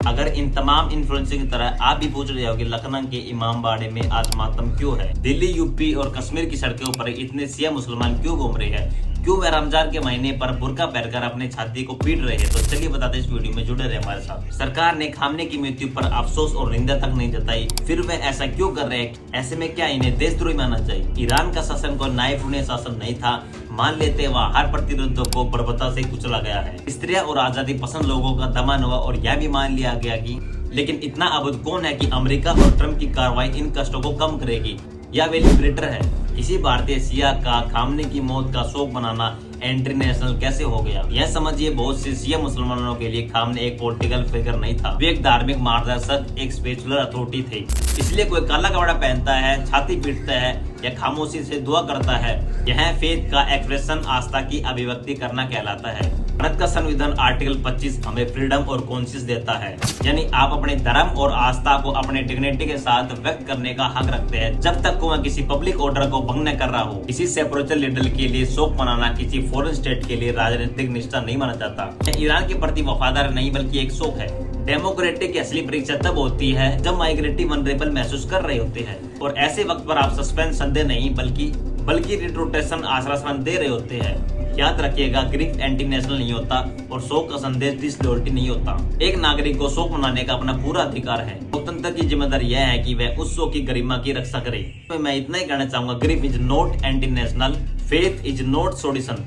अगर इन तमाम इन्फ्लुएंसर की तरह आप भी पूछ रहे हो कि लखनऊ के इमामबाड़े में आज मातम क्यों है, दिल्ली, यूपी और कश्मीर की सड़कों पर इतने शिया मुसलमान क्यों घूम रहे हैं, क्यों वे रमजान के महीने पर बुर्का पहनकर अपने छाती को पीट रहे हैं, तो चलिए बताते हैं इस वीडियो में, जुड़े रहे हमारे साथ। सरकार ने खामने की मृत्यु पर अफसोस और निंदा तक नहीं जताई, फिर वे ऐसा क्यों कर रहे हैं? ऐसे में क्या इन्हें देशद्रोही मानना चाहिए? ईरान का शासन को न्यायपूर्ण शासन नहीं था, मान लेते वहाँ हर प्रतिरोधों को बर्बरता से कुचला गया है। स्त्रियां और आजादी पसंद लोगों का दमन हुआ और यह भी मान लिया गया कि लेकिन इतना अबुध कौन है कि अमेरिका और ट्रम्प की कार्रवाई इन कष्टों को कम करेगी? यह वे लिबरेटर है। किसी भारतीय शिया का खामने की मौत का शोक मनाना इंटरनेशनल कैसे हो गया? यह समझिए, बहुत से शिया मुसलमानों के लिए खामने एक पॉलिटिकल फिगर नहीं था, वे एक धार्मिक मार्गदर्शक, एक स्पिरिचुअल अथॉरिटी थे। इसलिए कोई काला कपड़ा पहनता है, छाती पीटता है या खामोशी से दुआ करता है, यह फेथ का एक्सप्रेशन, आस्था की अभिव्यक्ति करना कहलाता है। भारत का संविधान आर्टिकल 25 हमें फ्रीडम और कॉन्शियस देता है, यानी आप अपने धर्म और आस्था को अपने डिग्निटी के साथ व्यक्त करने का हक रखते हैं, जब तक वह किसी पब्लिक ऑर्डर को भंग न कर रहा हो। किसी सेपरेटिस्ट लीडर के लिए शोक मनाना किसी फॉरेन स्टेट के लिए राजनीतिक निष्ठा नहीं माना जाता। यह ईरान के प्रति वफादार नहीं बल्कि एक शोक है। डेमोक्रेटिक की असली परीक्षा तब होती है जब माइग्रेटी वनरेबल महसूस कर रहे होते हैं, और ऐसे वक्त पर आप सस्पेंस संदेह नहीं बल्कि रिट्रोटेशन आश्वासन दे रहे होते हैं। याद रखिएगा, ग्रीफ एंटी नेशनल नहीं होता और शोक का संदेश डिसलॉयल्टी नहीं होता। एक नागरिक को शोक मनाने का अपना पूरा अधिकार है। लोकतंत्र की जिम्मेदारी यह है कि वह उस शोक की गरिमा की रक्षा करे। तो मैं इतना ही कहना चाहूंगा, grief is not anti national, faith is not solution.